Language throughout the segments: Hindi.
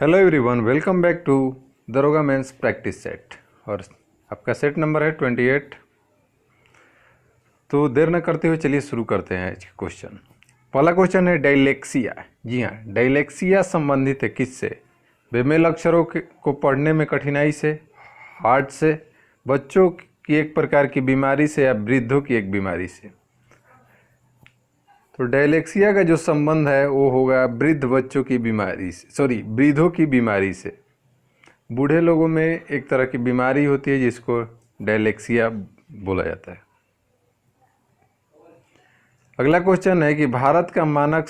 Hello everyone, welcome back to दरोगा मेंस प्रैक्टिस सेट। और आपका सेट नंबर है 28। तो देर न करते हुए चलिए शुरू करते हैं आज का क्वेश्चन। पहला क्वेश्चन है डायलेक्सिया। जी हाँ, डायलेक्सिया संबंधित है किससे? बेमेल अक्षरों को पढ़ने में कठिनाई से, हार्ट से, बच्चों की एक प्रकार की बीमारी से, या वृद्धों की एक बीमारी से? तो डायलेक्सिया का जो संबंध है वो होगा वृद्ध बच्चों की बीमारी से, वृद्धों की बीमारी से। बूढ़े लोगों में एक तरह की बीमारी होती है जिसको डायलेक्सिया बोला जाता है। अगला क्वेश्चन है कि भारत का मानक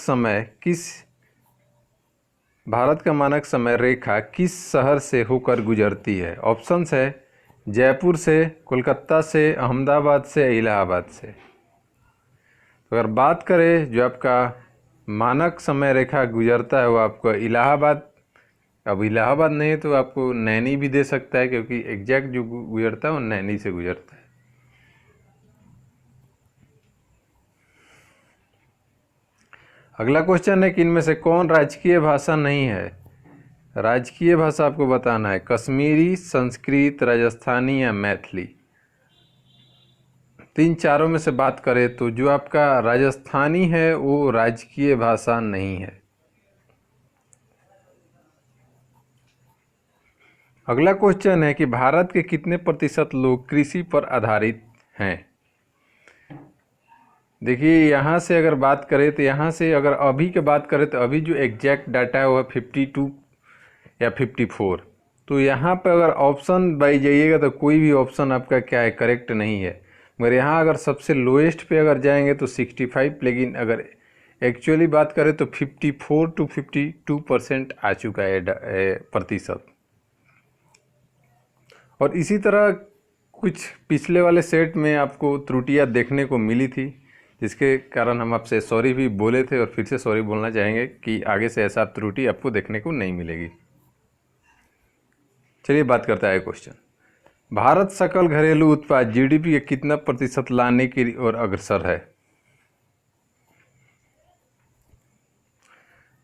समय रेखा किस शहर से होकर गुजरती है? ऑप्शंस है जयपुर से, कोलकाता से, अहमदाबाद से, इलाहाबाद से। तो अगर बात करें जो आपका मानक समय रेखा गुजरता है वो आपको इलाहाबाद, अब इलाहाबाद नहीं है तो आपको नैनी भी दे सकता है, क्योंकि एग्जैक्ट जो गुजरता है वो नैनी से गुजरता है। अगला क्वेश्चन है कि इनमें से कौन राजकीय भाषा नहीं है? राजकीय भाषा आपको बताना है कश्मीरी, संस्कृत, राजस्थानी या मैथिली। तीन चारों में से बात करें तो जो आपका राजस्थानी है वो राजकीय भाषा नहीं है। अगला क्वेश्चन है कि भारत के कितने प्रतिशत लोग कृषि पर आधारित हैं? देखिए, यहाँ से अगर बात करें तो यहाँ से अगर अभी की बात करें तो अभी जो एग्जैक्ट डाटा है वो है 52 या 54। तो यहाँ पर अगर ऑप्शन बाई जाइएगा तो कोई भी ऑप्शन आपका क्या है, करेक्ट नहीं है। मगर यहाँ अगर सबसे लोएस्ट पे अगर जाएंगे तो 65, लेकिन अगर एक्चुअली बात करें तो 54 to 52% आ चुका है प्रतिशत। और इसी तरह कुछ पिछले वाले सेट में आपको त्रुटियां देखने को मिली थी, जिसके कारण हम आपसे सॉरी भी बोले थे और फिर से सॉरी बोलना चाहेंगे कि आगे से ऐसा त्रुटि आपको देखने को नहीं मिलेगी। चलिए बात करता है क्वेश्चन। भारत सकल घरेलू उत्पाद जीडीपी के कितना प्रतिशत लाने की ओर अग्रसर है?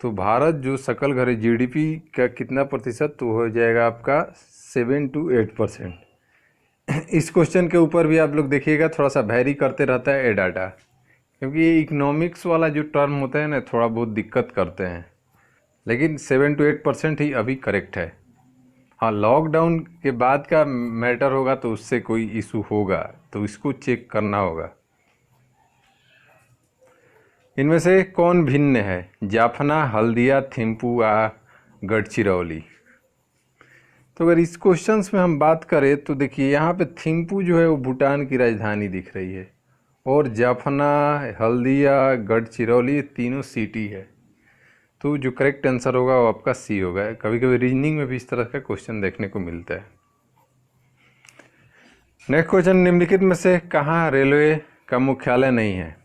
तो भारत जो सकल घरेलू जीडीपी का कितना प्रतिशत, तो हो जाएगा आपका 7 to 8%। इस क्वेश्चन के ऊपर भी आप लोग देखिएगा थोड़ा सा वैरी करते रहता है ये डाटा, क्योंकि ये इकोनॉमिक्स वाला जो टर्म होता है ना थोड़ा बहुत दिक्कत करते हैं। लेकिन 7 to 8% ही अभी करेक्ट है। हाँ, लॉकडाउन के बाद का मैटर होगा तो उससे कोई इशू होगा, तो इसको चेक करना होगा। इनमें से कौन भिन्न है? जाफना, हल्दिया, थिम्पू या गढ़चिरौली? तो अगर इस क्वेश्चंस में हम बात करें तो देखिए यहाँ पे थिम्पू जो है वो भूटान की राजधानी दिख रही है, और जाफना, हल्दिया, गढ़चिरौली तीनों सिटी है। तो जो करेक्ट आंसर होगा वो आपका सी होगा। कभी कभी रीजनिंग में भी इस तरह का क्वेश्चन देखने को मिलता है। नेक्स्ट क्वेश्चन, निम्नलिखित में से कहाँ रेलवे का मुख्यालय नहीं है?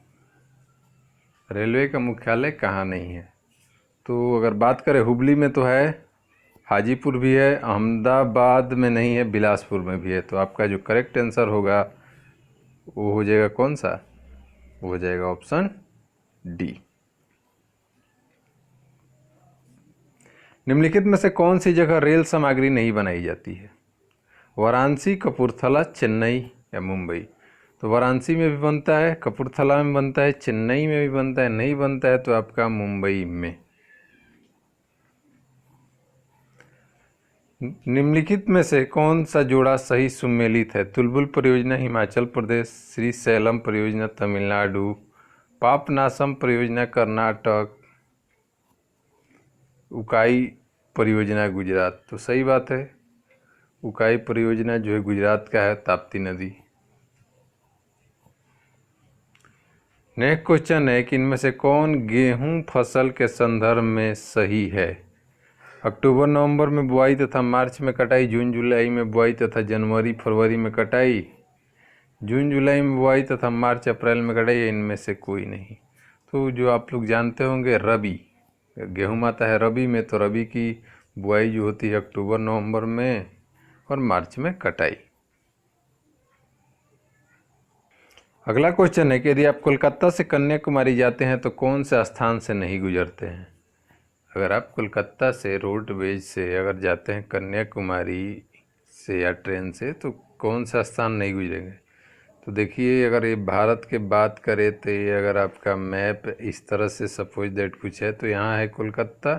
रेलवे का मुख्यालय कहाँ नहीं है? तो अगर बात करें हुबली में तो है, हाजीपुर भी है, अहमदाबाद में नहीं है, बिलासपुर में भी है। तो आपका जो करेक्ट आंसर होगा वो हो जाएगा कौन सा? वो हो जाएगा ऑप्शन डी। निम्नलिखित में से कौन सी जगह रेल सामग्री नहीं बनाई जाती है? वाराणसी, कपूरथला, चेन्नई या मुंबई? तो वाराणसी में भी बनता है, कपूरथला में बनता है, चेन्नई में भी बनता है, नहीं बनता है तो आपका मुंबई में। निम्नलिखित में से कौन सा जोड़ा सही सुमेलित है? तुलबुल परियोजना हिमाचल प्रदेश, श्री सैलम परियोजना तमिलनाडु, पापनासम परियोजना कर्नाटक, उकाई परियोजना गुजरात? तो सही बात है, उकाई परियोजना जो है गुजरात का है, ताप्ती नदी। नेक्स्ट क्वेश्चन है कि इनमें से कौन गेहूं फसल के संदर्भ में सही है? अक्टूबर नवंबर में बुआई तथा मार्च में कटाई, जून जुलाई में बुआई तथा जनवरी फरवरी में कटाई, जून जुलाई में बुआई तथा मार्च अप्रैल में कटाई, इनमें से कोई नहीं। तो जो आप लोग जानते होंगे रबी, गेहूं आता है रबी में, तो रबी की बुआई जो होती है अक्टूबर नवंबर में और मार्च में कटाई। अगला क्वेश्चन है कि यदि आप कोलकाता से कन्याकुमारी जाते हैं तो कौन से स्थान से नहीं गुजरते हैं? अगर आप कोलकाता से रोडवेज से अगर जाते हैं कन्याकुमारी से या ट्रेन से तो कौन सा स्थान नहीं गुजरेंगे। तो देखिए, अगर ये भारत के बात करें तो ये अगर आपका मैप इस तरह से सपोज दैट कुछ है तो यहाँ है कोलकाता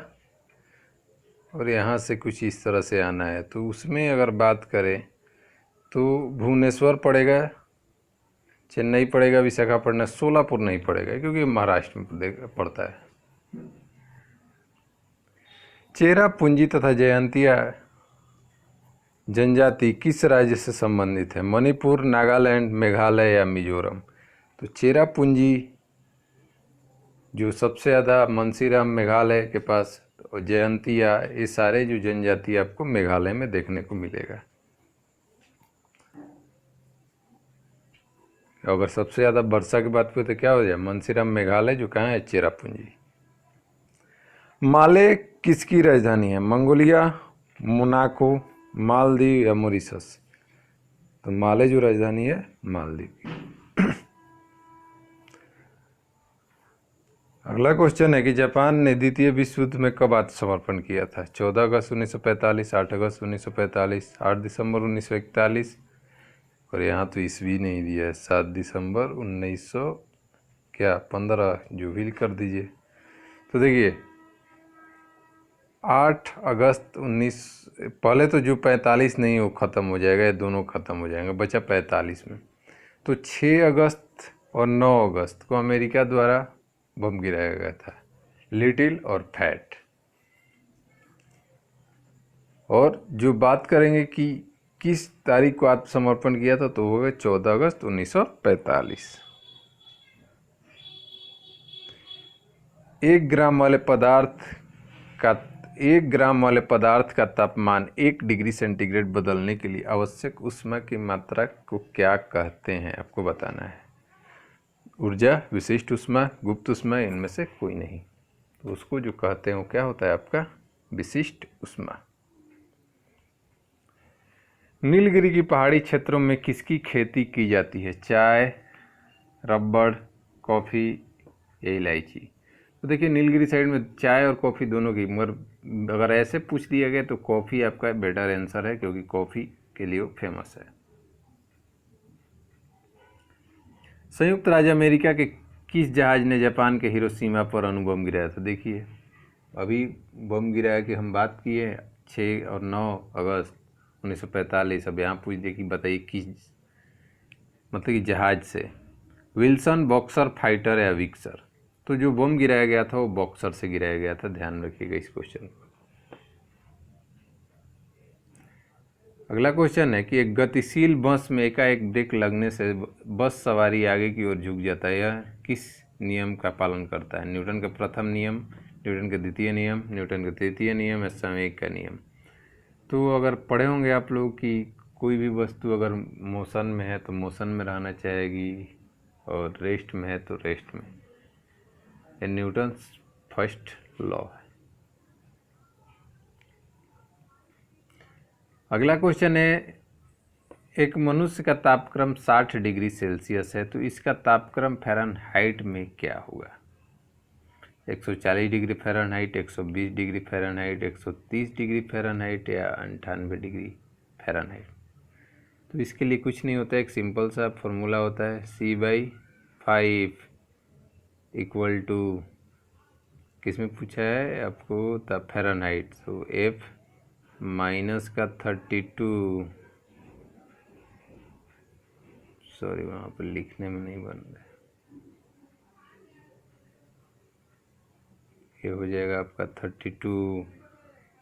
और यहाँ से कुछ इस तरह से आना है। तो उसमें अगर बात करें तो भुवनेश्वर पड़ेगा, चेन्नई पड़ेगा, विशाखापट्टनम, सोलापुर नहीं पड़ेगा क्योंकि महाराष्ट्र में पड़ता है। चेरापूंजी तथा जयंतिया जनजाति किस राज्य से संबंधित है? मणिपुर, नागालैंड, मेघालय या मिजोरम? तो चेरापूंजी जो सबसे ज़्यादा मनसीराम मेघालय के पास, और जयंतिया, ये सारे जो जनजाति आपको मेघालय में देखने को मिलेगा। अगर सबसे ज़्यादा वर्षा की बात करें तो क्या हो जाए? मनसीराम मेघालय जो कहाँ है? चेरापूंजी। माले किसकी राजधानी है? मंगोलिया, मोनाको, मालदीव या मॉरिशस? तो माले जो राजधानी है मालदीव की। अगला क्वेश्चन है कि जापान ने द्वितीय विश्व युद्ध में कब आत्मसमर्पण किया था? 14 अगस्त 1945, 8 अगस्त 1945, 8 दिसंबर 1941, और यहाँ तो ईस्वी नहीं दिया है, 7 दिसंबर 1900 क्या 15 जो भी कर दीजिए। तो देखिए 8 अगस्त 19, पहले तो जो 45 नहीं वो ख़त्म हो जाएगा, ये दोनों ख़त्म हो जाएंगे, बचा 45 में। तो 6 अगस्त और 9 अगस्त को अमेरिका द्वारा बम गिराया गया था, लिटिल और फैट। और जो बात करेंगे कि किस तारीख को आत्मसमर्पण किया था तो हो गया 14 अगस्त 1945। 1 ग्राम वाले पदार्थ का तापमान 1 डिग्री सेंटीग्रेड बदलने के लिए आवश्यक ऊष्मा की मात्रा को क्या कहते हैं? आपको बताना है। ऊर्जा, विशिष्ट ऊष्मा, गुप्त ऊष्मा, इनमें से कोई नहीं। तो उसको जो कहते हैं वो क्या होता है? आपका विशिष्ट ऊष्मा। नीलगिरी की पहाड़ी क्षेत्रों में किसकी खेती की जाती है? चाय, रबड़, कॉफ़ी या इलायची? तो देखिए नीलगिरी साइड में चाय और कॉफ़ी दोनों की, मगर अगर ऐसे पूछ दिया गया तो कॉफ़ी आपका बेटर आंसर है क्योंकि कॉफ़ी के लिए वो फेमस है। संयुक्त राज्य अमेरिका के किस जहाज ने जापान के हिरोशिमा पर अणुबम गिराया था? देखिए अभी बम गिराया कि हम बात किए 6 और 9 अगस्त 1945। अब यहाँ पूछ दे कि बताइए किस, मतलब कि जहाज से। विल्सन, बॉक्सर, फाइटर या विक्सर? तो जो बम गिराया गया था वो बॉक्सर से गिराया गया था, ध्यान रखिएगा इस क्वेश्चन को। अगला क्वेश्चन है कि एक गतिशील बस में एकाएक ब्रेक लगने से बस सवारी आगे की ओर झुक जाता है, यह किस नियम का पालन करता है? न्यूटन का प्रथम नियम, न्यूटन का द्वितीय नियम, न्यूटन का तृतीय नियम या संवेग का नियम? तो अगर पढ़े होंगे आप लोग कि कोई भी वस्तु अगर मोशन में है तो मोशन में रहना चाहेगी और रेस्ट में है तो रेस्ट में। ये न्यूटन फर्स्ट लॉ है। अगला क्वेश्चन है, एक मनुष्य का तापक्रम 60 डिग्री सेल्सियस है तो इसका तापक्रम फ़ारेनहाइट में क्या होगा? 140 degree Fahrenheit, 120 degree Fahrenheit, 130 degree Fahrenheit या 98 डिग्री फ़ारेनहाइट? तो इसके लिए कुछ नहीं होता है, एक सिंपल सा फॉर्मूला होता है, C/5 इक्वल टू, किस में पूछा है आपको? तब फ़ारेनहाइट, तो F माइनस का 32, सॉरी वहाँ पर लिखने में नहीं बन रहा है, ये हो जाएगा आपका 32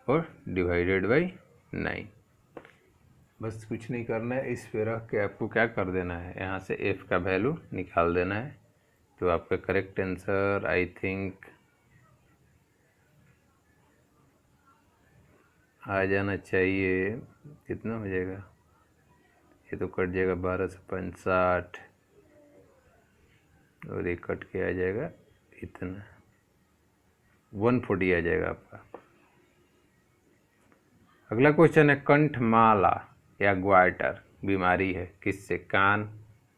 और डिवाइडेड बाई 9। बस कुछ नहीं करना है, इस पे रख के आपको क्या कर देना है, यहाँ से F का वैल्यू निकाल देना है। तो आपका करेक्ट आंसर आई थिंक आ जाना चाहिए, कितना हो जाएगा? ये तो कट जाएगा 12 से 65 और ये कट के आ जाएगा इतना, 140 आ जाएगा आपका। अगला क्वेश्चन है, कंठमाला या ग्वाइटर बीमारी है किससे? कान,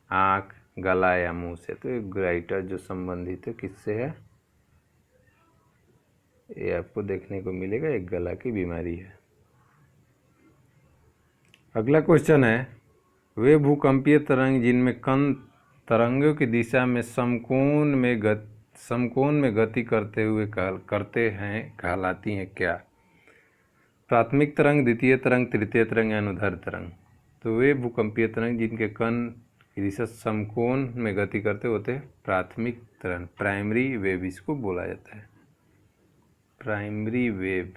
आँख, गला या मुंह से? तो ये ग्वाइटर जो संबंधित है किससे है? ये आपको देखने को मिलेगा, एक गला की बीमारी है। अगला क्वेश्चन है, वे भूकंपीय तरंग जिनमें कण तरंगों की दिशा में समकोण में गति करते हैं कहलाती हैं क्या? प्राथमिक तरंग, द्वितीय तरंग, तृतीय तरंग या अनुदैर्ध्य तरंग। तो वे भूकंपीय तरंग जिनके कण की दिशा समकोण में गति करते होते हैं प्राथमिक तरंग, प्राइमरी वेव इसको बोला जाता है। प्राइमरी वेव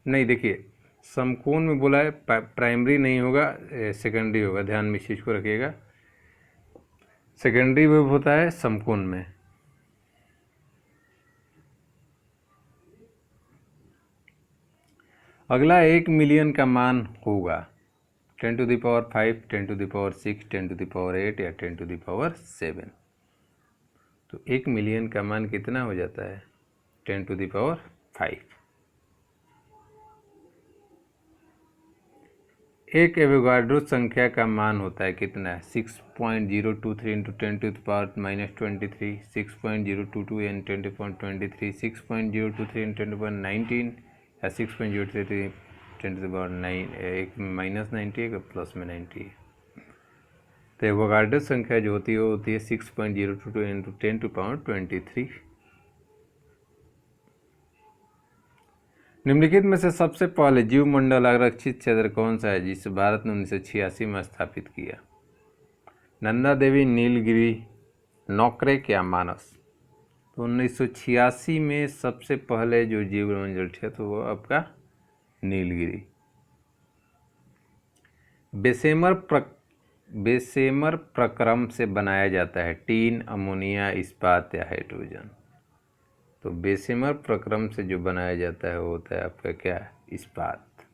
नहीं, देखिए समकोण में बोला है, प्राइमरी नहीं होगा, सेकेंडरी होगा, ध्यान में इस चीज़ को रखिएगा। सेकेंडरी वेव होता है समकोण में। अगला 1 मिलियन का मान होगा 10⁵, 10⁶, 10⁸ या 10⁷। तो 1 मिलियन का मान कितना हो जाता है? 10⁵। एक एवोगाड्रो संख्या का मान होता है कितना है? 6.023 × 10⁻⁻23, 6.022 × 10⁻23, 6.023 × 10⁻19 या 6.033 10⁻9 -90 प्लस में 90। तो एवोगाड्रो संख्या जो होती है वो होती है 6.022 × 10⁻23। निम्नलिखित में से सबसे पहले जीवमंडल आरक्षित क्षेत्र कौन सा है जिसे भारत ने 1986 में स्थापित किया? नंदा देवी, नीलगिरी, नौक्रेक या मानस? तो 1986 में सबसे पहले जो जीवमंडल क्षेत्र वो आपका नीलगिरी। बेसेमर प्रक्रम से बनाया जाता है टीन, अमोनिया, इस्पात या हाइड्रोजन। तो बेसेमर प्रक्रम से जो बनाया जाता है वो होता है आपका क्या? इस्पात।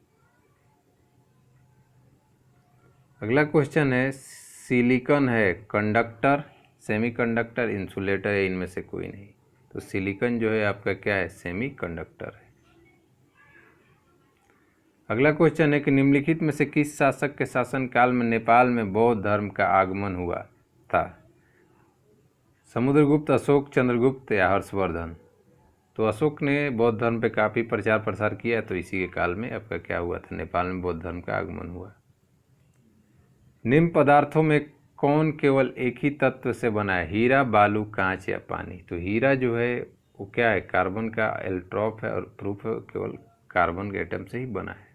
अगला क्वेश्चन है, सिलिकॉन है कंडक्टर, सेमीकंडक्टर, इंसुलेटर है, इनमें से कोई नहीं। तो सिलिकॉन जो है आपका क्या है? सेमीकंडक्टर है। अगला क्वेश्चन है कि निम्नलिखित में से किस शासक के शासनकाल में नेपाल में बौद्ध धर्म का आगमन हुआ था? समुद्रगुप्त, अशोक, चंद्रगुप्त या हर्षवर्धन? तो अशोक ने बौद्ध धर्म पे काफ़ी प्रचार प्रसार किया, तो इसी के काल में आपका क्या हुआ था? नेपाल में बौद्ध धर्म का आगमन हुआ। निम्न पदार्थों में कौन केवल एक ही तत्व से बना है? हीरा, बालू, कांच या पानी? तो हीरा जो है वो क्या है? कार्बन का एलोट्रॉप है और प्रूफ है केवल कार्बन के एटम से ही बना है।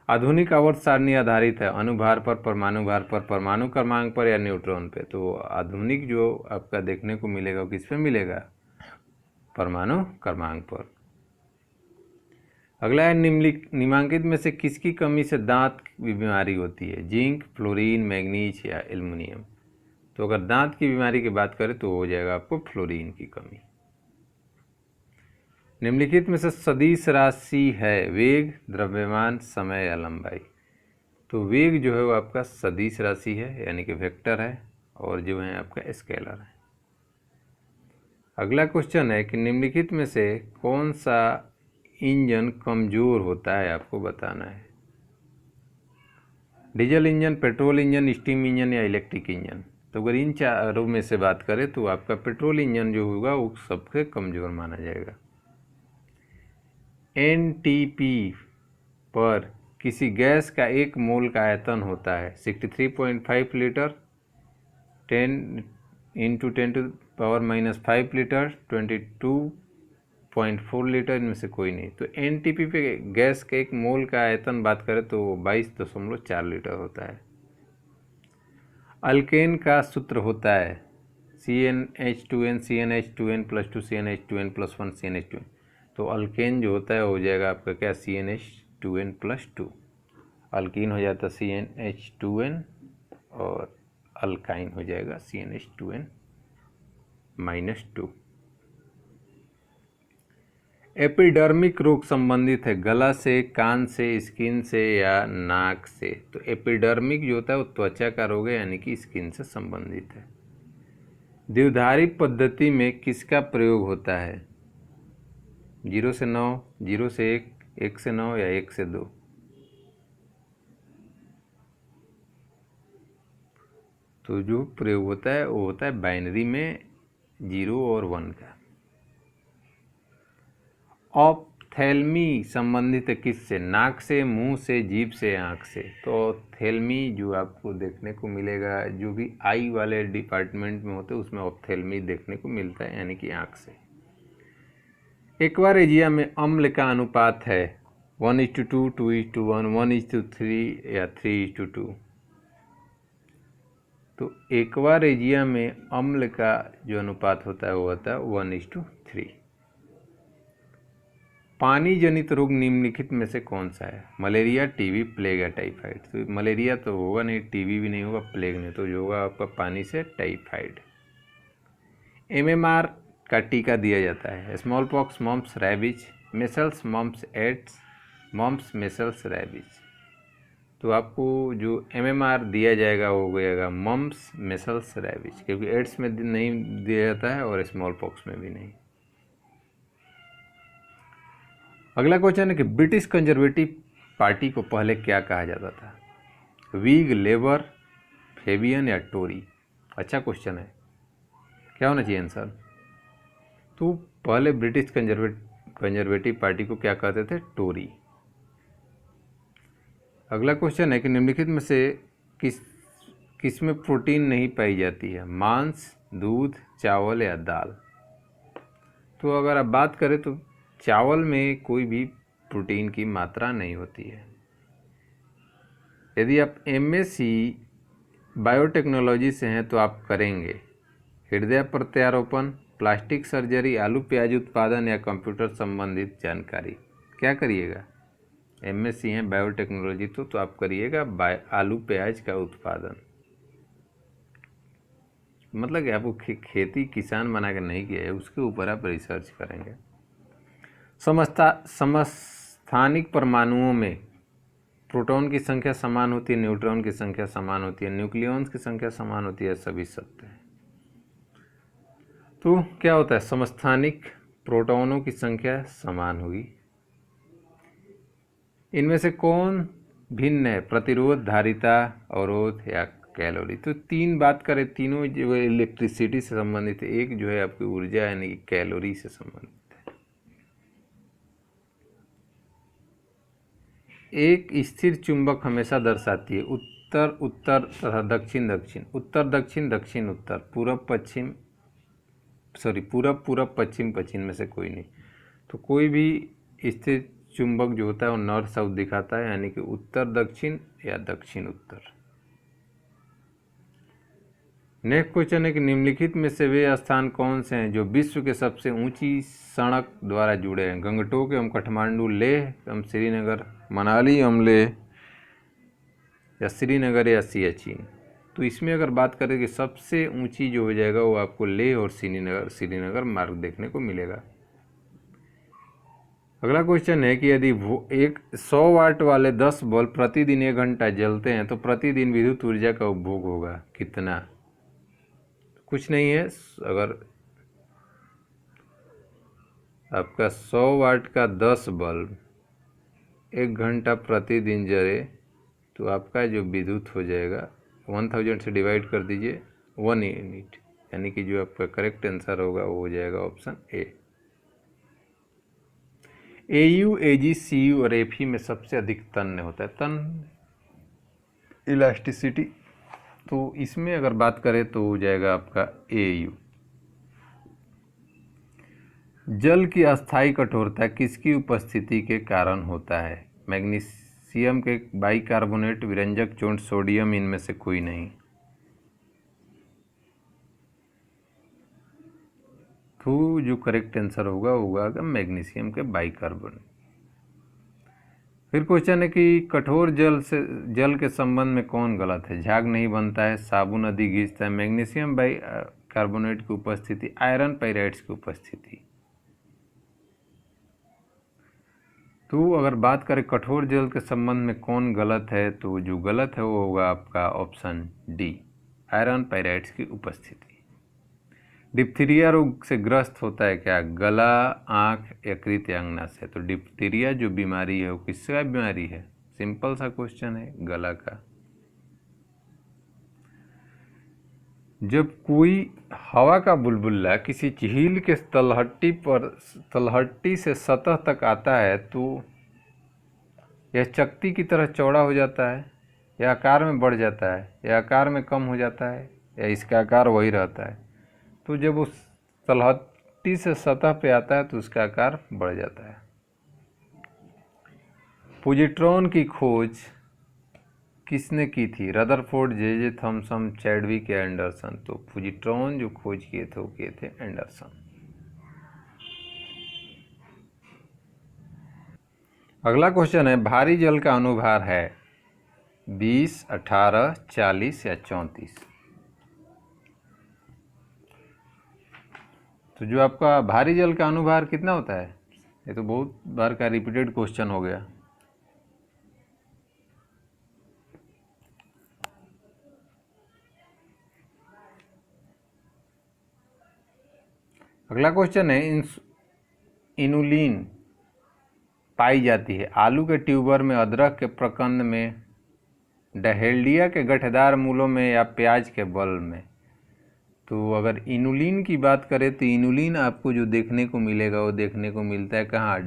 आधुनिक आवर्त सारणी आधारित है अनुभार पर, परमाणु भार पर, परमाणु क्रमांक पर या न्यूट्रॉन पे? तो आधुनिक जो आपका देखने को मिलेगा वो किस पे मिलेगा? परमाणु क्रमांक पर। अगला है, निम्नांकित में से किसकी कमी से दांत की बीमारी होती है? जिंक, फ्लोरीन, मैग्नीज या एल्युमिनियम? तो अगर दांत की बीमारी की बात करें तो हो जाएगा आपको फ्लोरीन की कमी। निम्नलिखित में से सदिश राशि है वेग, द्रव्यमान, समय या लंबाई? तो वेग जो है वो आपका सदिश राशि है यानी कि वेक्टर है, और जो है आपका स्केलर है। अगला क्वेश्चन है कि निम्नलिखित में से कौन सा इंजन कमजोर होता है? आपको बताना है। Diesel engine, petrol engine, steam engine या इलेक्ट्रिक इंजन? तो अगर इन चारों में से बात करें तो आपका पेट्रोल इंजन जो होगा वो सबसे कमज़ोर माना जाएगा। एनटीपी पर किसी गैस का 1 मोल का आयतन होता है 63.5 लीटर, 10 × 10⁻⁵ लीटर, 22.4 लीटर, इनमें से कोई नहीं। तो एनटीपी पे गैस के 1 मोल का आयतन बात करें तो 22.4 लीटर होता है। अल्केन का सूत्र होता है CnH2n CnH2n + 2 CnH2n + 1 CnH2n। तो अल्केन जो होता है हो जाएगा आपका क्या? CnH2n + 2। अल्कीन हो जाता है CnH2n और अल्काइन हो जाएगा CnH2n - 2। एपिडर्मिक रोग संबंधित है गला से, कान से, स्किन से या नाक से? तो एपिडर्मिक जो होता है वो त्वचा का रोग है यानी कि स्किन से संबंधित है। द्विधारी पद्धति में किसका प्रयोग होता है? 0 से 9, 0 से 1, 1 से 9 या 1 से 2? तो जो प्रयोग होता है वो होता है बाइनरी में 0 और 1 का। ऑप्थेल्मी संबंधित है किससे? नाक से, मुंह से, जीभ से, आँख से। तो ऑप्थेल्मी जो आपको देखने को मिलेगा, जो भी आई वाले डिपार्टमेंट में होते हैं उसमें ऑप्थेल्मी देखने को मिलता है, यानी कि आँख से। एक्वारेजिया में अम्ल का अनुपात है 1:2, 2:1, 1:3 या 3:2। तो एक्वारेजिया में अम्ल का जो अनुपात होता है वो होता है 1:3। पानी जनित रोग निम्नलिखित में से कौन सा है? मलेरिया, टीबी, प्लेग या टाइफाइड? तो मलेरिया तो होगा नहीं, टीबी भी नहीं होगा, प्लेग नहीं, तो जो होगा आपका पानी से टाइफाइड। एमएमआर का टीका दिया जाता है smallpox, mumps, rabies, measles, mumps, AIDS, mumps, measles, rabies. तो आपको जो एमएमआर दिया जाएगा वो होगा मम्प्स, मेसल्स, रैबिज, क्योंकि एड्स में नहीं दिया जाता है और स्मॉल पॉक्स में भी नहीं। अगला क्वेश्चन है कि ब्रिटिश कंजर्वेटिव पार्टी को पहले क्या कहा जाता था? व्हिग, लेबर, फेबियन या टोरी? अच्छा क्वेश्चन है, क्या होना चाहिए आंसर? तो पहले ब्रिटिश कंजर्वेटिव पार्टी को क्या कहते थे? टोरी। अगला क्वेश्चन है कि निम्नलिखित में से किस में प्रोटीन नहीं पाई जाती है? मांस, दूध, चावल या दाल? तो अगर आप बात करें तो चावल में कोई भी प्रोटीन की मात्रा नहीं होती है। यदि आप एमएससी बायोटेक्नोलॉजी से हैं तो आप करेंगे हृदय प्रत्यारोपण, प्लास्टिक सर्जरी, आलू प्याज उत्पादन या कंप्यूटर संबंधित जानकारी। क्या करिएगा? एमएससी हैं बायोटेक्नोलॉजी तो आप करिएगा आलू प्याज का उत्पादन। मतलब कि आपको खेती किसान बना के नहीं किया है, उसके ऊपर आप रिसर्च करेंगे। समस्थानिक परमाणुओं में प्रोटॉन की संख्या समान होती है, न्यूट्रॉन की संख्या समान होती है, न्यूक्लियॉन्स की संख्या समान होती है, सभी सत्य है। तो क्या होता है? समस्थानिक प्रोटॉनों की संख्या समान होगी। इनमें से कौन भिन्न है? प्रतिरोध, धारिता, अवरोध या कैलोरी? तो तीन बात करें, तीनों जो है इलेक्ट्रिसिटी से संबंधित है। एक जो है आपकी ऊर्जा यानी कि कैलोरी से संबंधित है। एक स्थिर चुंबक हमेशा दर्शाती है उत्तर उत्तर तथा दक्षिण दक्षिण, उत्तर दक्षिण, दक्षिण उत्तर, पूरब पश्चिम, पूरब पूरब, पश्चिम पश्चिम में से कोई नहीं। तो कोई भी स्थिर चुंबक जो होता है वो नॉर्थ साउथ दिखाता है, यानी कि उत्तर दक्षिण या दक्षिण उत्तर। नेक्स्ट क्वेश्चन है कि निम्नलिखित में से वे स्थान कौन से हैं जो विश्व के सबसे ऊंची सड़क द्वारा जुड़े हैं? गंगटोक एवं काठमांडू, लेह एवं श्रीनगर, मनाली एवं लेह या श्रीनगर या सियाचिन? तो इसमें अगर बात करें कि सबसे ऊंची जो हो जाएगा वो आपको लेह और श्रीनगर मार्ग देखने को मिलेगा। अगला क्वेश्चन है कि यदि एक 100 वाट वाले 10 बल्ब प्रतिदिन 1 घंटा जलते हैं तो प्रतिदिन विद्युत ऊर्जा का उपभोग होगा कितना? कुछ नहीं है, अगर आपका 100 वाट का 10 बल्ब 1 घंटा प्रतिदिन जले तो आपका जो विद्युत हो जाएगा 1000 से डिवाइड कर दीजिए 1 यूनिट, यानी कि जो आपका करेक्ट आंसर होगा वो हो जाएगा option A. AU, AG, CU और एफई में सबसे अधिक तन्य होता है, तन्य इलास्टिसिटी। तो इसमें अगर बात करें तो हो जाएगा आपका एयू। जल की अस्थायी कठोरता किसकी उपस्थिति के कारण होता है? मैग्नीशियम के बाइकार्बोनेट, विरंजक चूर्ण, सोडियम, इनमें से कोई नहीं। तो जो करेक्ट आंसर होगा होगा मैग्नीशियम के बाइकार्बोनेट। फिर क्वेश्चन है कि कठोर जल के संबंध में कौन गलत है? झाग नहीं बनता है, साबुन अधिक घिसता है, मैग्नीशियम बाइकार्बोनेट की उपस्थिति, आयरन पाइराइड्स की उपस्थिति। तो अगर बात करें कठोर जल के संबंध में कौन गलत है, तो जो गलत है वो होगा आपका ऑप्शन डी, आयरन पाइराइड्स की उपस्थिति। डिप्थीरिया रोग से ग्रस्त होता है क्या? गला, आँख, यकृत या अंगनाशय? तो डिप्थीरिया जो बीमारी है वो किसका बीमारी है? सिंपल सा क्वेश्चन है, गला का। जब कोई हवा का बुलबुला किसी झील के तलहटी से सतह तक आता है तो यह चकती की तरह चौड़ा हो जाता है, या आकार में बढ़ जाता है, या आकार में कम हो जाता है, या इसका आकार वही रहता है। तो जब उस तलहटी से सतह पे आता है तो उसका आकार बढ़ जाता है। पोजिट्रॉन की खोज किसने की थी? रदरफोर्ड, जे थॉमसन, चैडविक या एंडरसन? तो पोजिट्रॉन जो खोज किए थे वो किए थे एंडरसन। अगला क्वेश्चन है, भारी जल का अनुभार है 20, 18, 40 या 34? तो जो आपका भारी जल का अनुभार कितना होता है? ये तो बहुत बार का रिपीटेड क्वेश्चन हो गया। अगला क्वेश्चन है, इनुलिन पाई जाती है आलू के ट्यूबर में, अदरक के प्रकंद में, डहेलिया के गठेदार मूलों में, या प्याज के बल्ब में? तो अगर इनुलिन की बात करें तो इनुलिन आपको जो देखने को मिलेगा वो देखने को मिलता है कहाँ?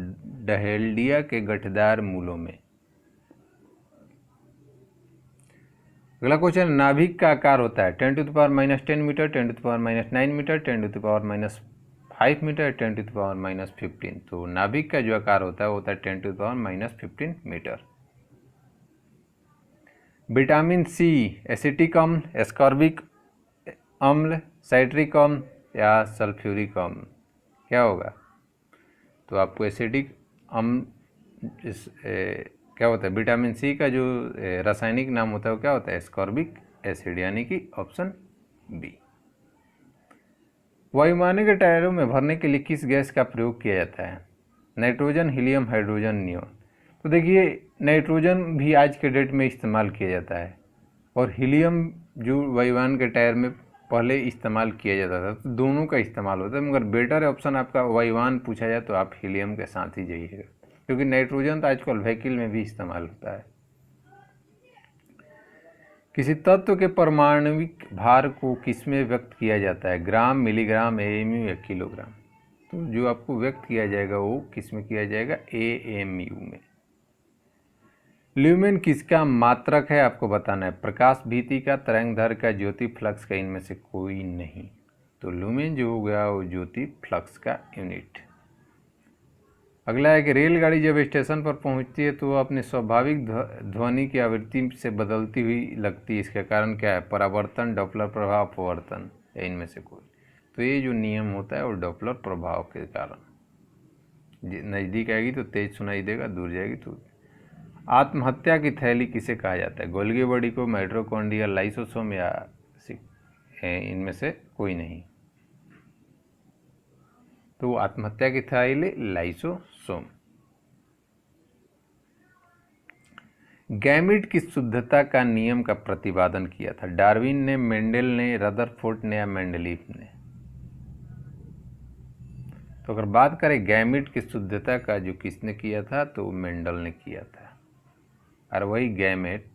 डहेलिया के गठेदार मूलों में। अगला क्वेश्चन, नाभिक का आकार होता है 10⁻10 मीटर, 10⁻9 मीटर, 10⁻5 मीटर, 10⁻15? तो नाभिक का जो आकार होता है वो होता है 10⁻15 मीटर। विटामिन सी एसिटिक अम्ल, एस्कॉर्बिक अम्ल, साइट्रिक अम्ल या सल्फ्यूरिक अम्ल? क्या होगा? तो आपको एसिडिक अम्ल क्या होता है? विटामिन सी का जो रासायनिक नाम होता है वो क्या होता है? एस्कॉर्बिक एसिड, यानी कि ऑप्शन बी। वायुयान के टायरों में भरने के लिए किस गैस का प्रयोग किया जाता है? Nitrogen, helium, hydrogen, neon? तो देखिए, नाइट्रोजन भी आज के डेट में इस्तेमाल किया जाता है, और हीलियम जो वायुयान के टायर में पहले इस्तेमाल किया जाता था, तो दोनों का इस्तेमाल होता है। मगर बेटर ऑप्शन आपका वायुयान पूछा जाए तो आप हीलियम के साथ ही जाइएगा, क्योंकि नाइट्रोजन तो आजकल व्हीकल में भी इस्तेमाल होता है। किसी तत्व के परमाणविक भार को किसमें व्यक्त किया जाता है? ग्राम, मिलीग्राम, एएमयू या किलोग्राम? तो जो आपको व्यक्त किया जाएगा वो किसमें किया जाएगा? एएमयू में। ल्यूमेन किसका मात्रक है? आपको बताना है। प्रकाश भीति का, तरंगदैर्घ्य का, ज्योति फ्लक्स का? इनमें से कोई नहीं। तो ल्यूमेन जो हो गया वो ज्योति फ्लक्स का यूनिट। अगला है कि रेलगाड़ी जब स्टेशन पर पहुंचती है तो अपने स्वाभाविक ध्वनि की आवृत्ति से बदलती हुई लगती है, इसका कारण क्या है? परावर्तन, डॉपलर प्रभाव, अपवर्तन, या इनमें से कोई? तो ये जो नियम होता है वो डॉपलर प्रभाव के कारण, नज़दीक आएगी तो तेज सुनाई देगा, दूर जाएगी तो। आत्महत्या की थैली किसे कहा जाता है? गोल्गी बॉडी को, माइटोकॉन्ड्रिया, लाइसोसोम या इनमें से कोई नहीं? तो आत्महत्या की थैली लाइसोसोम। गैमीट की शुद्धता का नियम का प्रतिपादन किया था? डार्विन ने, मेंडल ने, रदरफोर्ड ने या मेंडलीफ ने? तो अगर बात करें गैमीट की शुद्धता का, जो किसने किया था? तो मेंडल ने किया था। और वही गैमेट।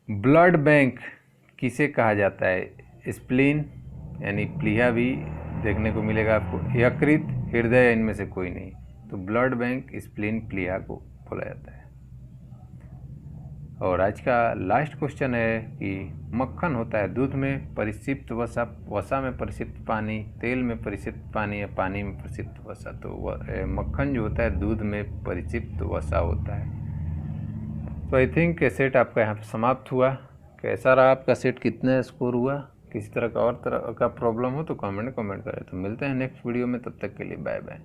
ब्लड बैंक किसे कहा जाता है? स्प्लीन यानी प्लीहा भी देखने को मिलेगा आपको, यकृत, हृदय, इनमें से कोई नहीं? तो ब्लड बैंक, स्प्लीन, प्लीहा को बोला जाता है। और आज का लास्ट क्वेश्चन है कि मक्खन होता है दूध में परिक्षिप्त वसा, वसा में परिक्षिप्त पानी, तेल में परिक्षिप्त पानी या पानी में परिक्षिप्त वसा? तो मक्खन जो होता है दूध में परिक्षिप्त वसा होता है। तो आई थिंक सेट आपका यहाँ पे समाप्त हुआ। कैसा रहा आपका सेट? कितने स्कोर हुआ? किसी तरह का और तरह का प्रॉब्लम हो तो कमेंट करें। तो मिलते हैं नेक्स्ट वीडियो में, तब तक के लिए बाय बाय।